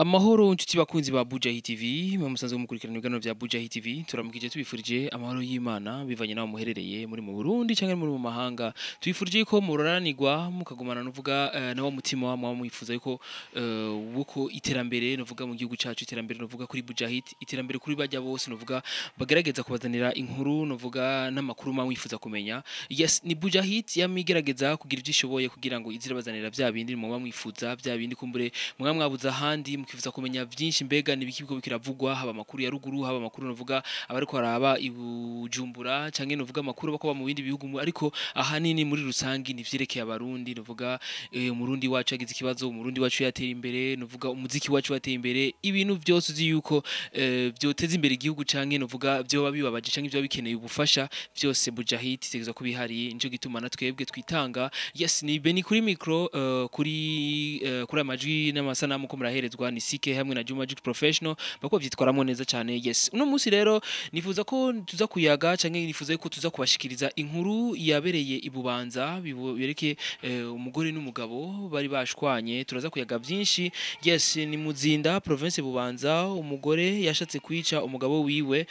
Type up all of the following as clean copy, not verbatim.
Amahoro nshuti bakunzi ba Bujahit TV musanzwe mukurikirana ibiganiro vya Bujahit TV turamukije tubifurije amahoro y'Imana bivanye naho muherereye muri mu Burundi canke muri mu mahanga twifurije ko muroranirwa mukagumana nuvuga nawo mutima wa mwifuza yuko uko iterambere nuvuga mu gihugu cacu iterambere nuvuga kuri Bujahit iterambere kuri bajya bose nuvuga bagerageza kubazanira inkuru nuvuga n'amakuru mwifuza kumenya yes ni Bujahit yamigerageza kugira ivyishoboye kugira ngo izirabazanira vya bindi mu mwifuza vya bindi kumbure mwabuza handi mukifuza kumenya byinshi mbega nibikibiko bikiravugwa haba makuru ya ruguru haba makuru nuvuga abariko araba ibujumbura canke nuvuga makuru bako mu bindi bihugu ariko ahanini muri rusangi nivyerekeye abarundi nuvuga umurundi wacu yagize ikibazo umurundi wacu yatera imbere nuvuga umuziki wacu wateye imbere ibintu byose uzi yuko byoteza imbere igihugu canke nuvuga byo bibabaje canke byo bikeneye ubufasha byose Bujahit itegeza kubihari injo gituma natwebwe twitanga yes ni beni kuri micro kuri amajwi n'amasanamu ko muraherezwa ni Sike hamwe na Magic Professional bako vyitwaramo neza cyane yes uno munsi rero nifuza ko tuza kuyaga canke nifuza ko tuza kubashikiriza inkuru yabereye ibubanza bibereke umugore n'umugabo bari bashwanye turaza kuyaga byinshi yes ni muzinda province bubanza umugore yashatse kwica umugabo wiwe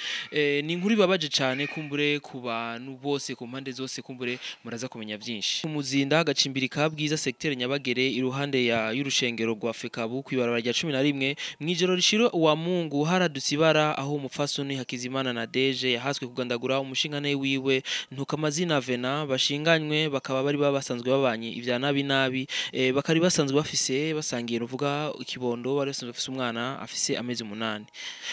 ni inkuru babaje cyane kumbure ku bantu bose ku mpande zose kumbure muraza kumenya byinshi umuzinda gacimbirika bwiza secteur Nyabagere iruhande ya y'urushengero rwa Fekabu kwibarabara rya 11 mwijoro rishiro wa Mungu haradutse Ibara aho umufasoni Hakizimana na Deje yahaswe kugandagura umushingane wiwe ntukamazina Vena bashinganywe bakaba bari babasanzwe babanye ivya nabi bakari basanzwe bafise basangiye ruvuga ikibondo bari basanzwe bafise umwana afise amezi 8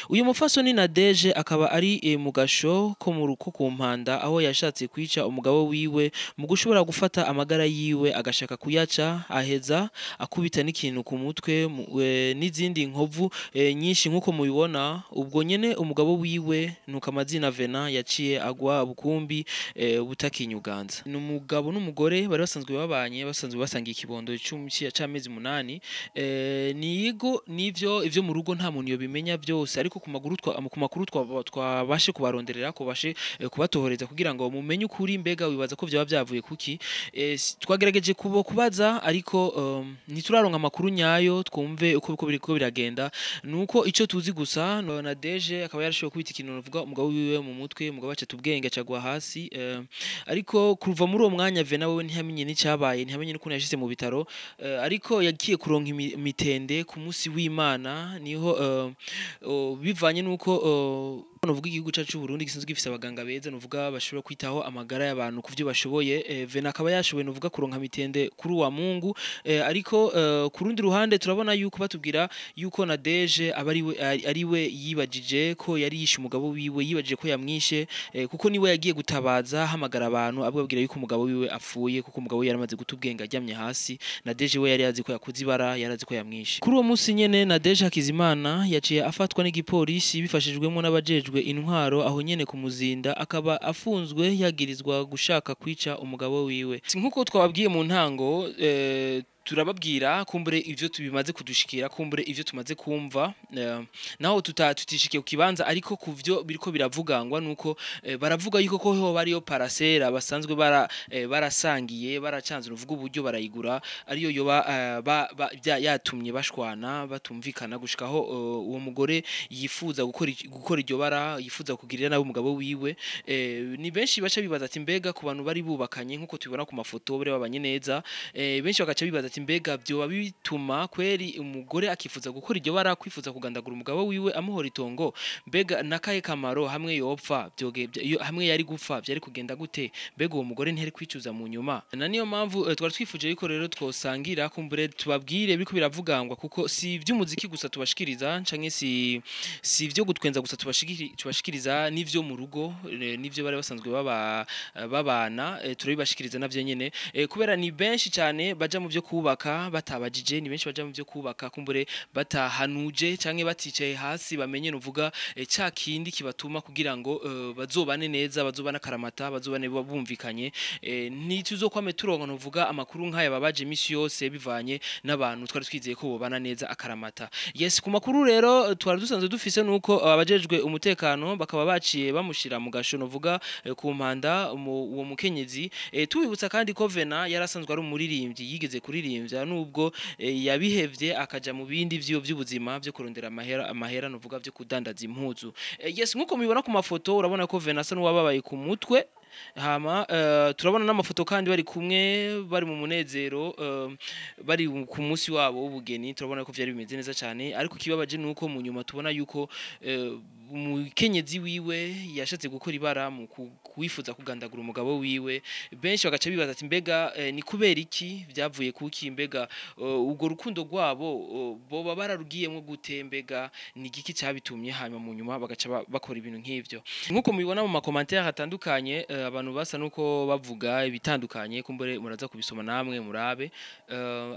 uyu mufasoni na Deje akaba ari mu gasho ko mu ruko ku mpanda aho yashatse kwica umugabo wiwe mu gushobora gufata amagara yiwe agashaka kuyaca aheza akubita n'ikintu ku mutwe n'izindi nkovu nyinshi nkuko mubibona ubwo nyene umugabo wiwe ntukamazina Vena yaciye agwa bukumbi butakinyuganza n'umugabo n'umugore bari basanzwe babanye basanzwe basangiye ikibondo c'amezi 8 nigo ivyo mu rugo nta muntu yo bimenya byose ariko ku makuru twabashe kubaronderera ko bashe kubatohoreza kugira ngo mumenye ukuri mbega wibaza ko byaba byavuye kuki twagerageje kubaza ariko ntituraronka amakuru nyayo twumve uko biriko biragenda nuko ico tuzi gusa na Deje akaba yarashoboye kubita ikintu nuvuga umugabo wiwe mu mutwe umugabo aca tubwenge acagwa hasi ariko kuva muri uwo mwanya Vena wewe ntihamenye n'icyabaye ntihamenye n'ukuntu yashitse mu bitaro ariko yagiye kuronka imitende ku munsi w'Imana niho bivanye nuko nuvuga igihugu cyacu Burundi gisanzwe gifise abaganga beza nuvuga bashobora kwitaho amagara y'abantu kuvyo bashoboye Vena akaba yashoboye nuvuga kuronka mitende kuri wa Mungu ariko ku rundi ruhande turabona yuko batubwira yuko na Deje ariwe yibajije ko yari yishe umugabo wiwe yibajije ko yamwishe kuko niwe yagiye gutabaza hamagara abantu ababwira yuko umugabo wiwe apfuye kuko umugabo yaramaze gutubwenga ajyamye hasi na Deje we yari yazi ko yakoze Ibara yarazi ko yamwishe kuri uwo munsi nyene na Deje Hakizimana yaciye afatwa n'igipolisi bifashijwemo n'abajejwe intwaro aho nyene ku muzinda akaba afunzwe yagirizwa gushaka kwica umugabo wiwe nkuko twababwiye mu ntango turababwira kumbure ivyo tubimaze kudushikira kumbure ivyo tumaze kumva naho tutishikiye ukibanza ariko kuvyo biriko biravugangwa nuko baravuga yuko ko ho bariyo parasera basanzwe barasangiye baracanze uvuga uburyo barayigura ariyo yoba yatumye bashwana batumvikana gushikaho uwo mugore yifuza gukora iryo bara yifuza kugirira nabo umugabo wiwe ni benshi baca bibaza ati mbega ku bantu bari bubakanye nkuko tubibona ku mafoto bari babanye neza benshi bagaca bibaza mbega byo bituma kweri umugore akifuza gukora iryo bara kwifuza kugandagura umugabo wiwe amuhora itongo mbega nakaye kamaro hamwe yopfa hamwe yari gupfa byari kugenda gute mbega uwo mugore ntiyari kwicuza mu nyuma na niyo mpamvu twari twifuje yuko rero twosangira kumbure tubabwire biriko biravugangwa kuko si ivy'umuziki gusa tubashikiriza canke si ivyo gutwenza gusa tubashikiriza n'ivyo mu rugo n'ivyo bari basanzwe babana turabibashikiriza navyo nyene kubera ni benshi cyane baja mu byo kubaka batabajije ni benshi baja mu byo kubaka kumbure batahanuje canke baticaye hasi bamenye nuvuga cya kindi kibatuma kugira ngo bazobane neza bazobana karamata bazobane bumvikanye ntituzokwame turonka nuvuga amakuru nk'aya babaje misi yose bivanye n'abantu twari twizeye ko bobana neza akaramata yes ku makuru rero twari dusanzwe dufise nuko abajejwe umutekano bakaba baciye bamushira mu gasho nuvuga ku mpanda uwo mukenyezi tubibutsa kandi ko Vena yarasanzwe ari umuririmbyi yigeze kuririmba kwiyimvya nubwo yabihevye akaja mu bindi vy'ubuzima byo kurondera amahera novuga byo kudandaza impuzu. Yes nkuko mubibona ku mafoto urabona ko Venasa n'uwababaye ku mutwe hama turabona n'amafoto kandi bari kumwe bari mu munezero bari ku munsi wabo w'ubugeni turabona ko vyari bimeze neza cyane ariko kibabaje nuko mu nyuma tubona yuko umukenyezi wiwe yashatse gukora ibara mu kwifuza kugandagura umugabo wiwe benshi bagaca bibaza ati mbega ni kubera iki byavuye kuki mbega ubwo rukundo rwabo boba bararugiyemo gutembega ni igiki cyabitumye hanyuma mu nyuma bagaca bakora ibintu nk'ivyo nkuko mubibona mu makomantere hatandukanye abantu basa nuko bavuga ibitandukanye kumbere muraza kubisoma namwe murabe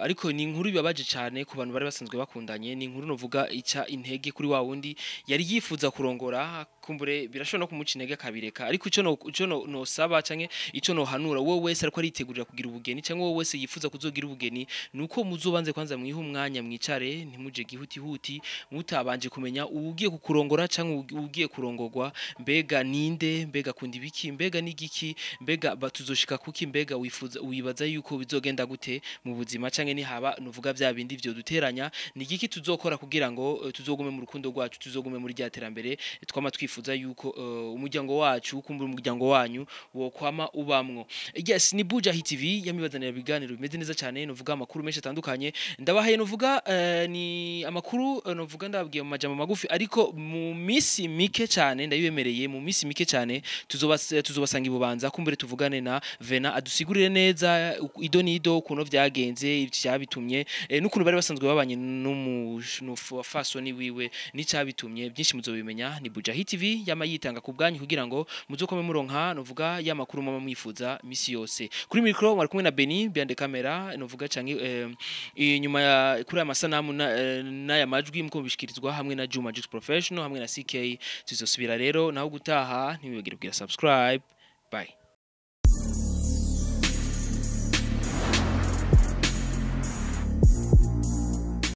ariko ni inkuru bibabaje cyane ku bantu bari basanzwe bakundanye ni inkuru novuga ica intege kuri wa wundi yari yifuza kurongora kumbure birashobora no kumuca intege akabireka ariko ico no saba canke ico no hanura wowe wese ariko aritegurira kugira ubugeni canke wowe wese yifuza kuzogira ubugeni nuko muzobanze kwanza mwiha umwanya mwicare ntimuje gihuti mutabanje kumenya ugiye kukurongora canke ugiye kurongorwa mbega ninde mbega kundi biki mbega nigiki mbega batuzoshika kuki mbega wibaza yuko bizogenda gute mu buzima canke ni haba nuvuga bya bindi byo duteranya nigiki tuzokora kugira ngo tuzogume mu rukundo rwacu tuzogume muri rya terambere twama twifuza yuko umuryango wacu kumbura umuryango wanyu wo kwama ubamwo. Yes ni Bujahit TV yamibazanira biganiro bimeze neza cyane nuvuga amakuru menshi atandukanye ndabahaye nuvuga ni amakuru nuvuga ndabwiye mu majambo magufi ariko mu misi mike cyane ndayibemereye mu misi mike cyane tuzobasanga ibubanza kumbere tuvugane na Vena adusigurire neza idonido kuno vyagenze ivyabitumye n'ukuntu bari basanzwe babanye n'umufasoni wiwe n'icabitumye byinshi muzobimenya ni Bujahit TV yamayitanga ku bwanyu kugira ngo muzokome muronka novuga ya makuru mama mwifuza misi yose kuri micro mwari kumwe na Beni behind the camera novuga canke inyuma ya kuri amasanamu n'aya majwi muko bishikirizwa hamwe na Juma Jux Professional hamwe na CK tuzosubira rero naho gutaha ntibibagire kugira subscribe bye.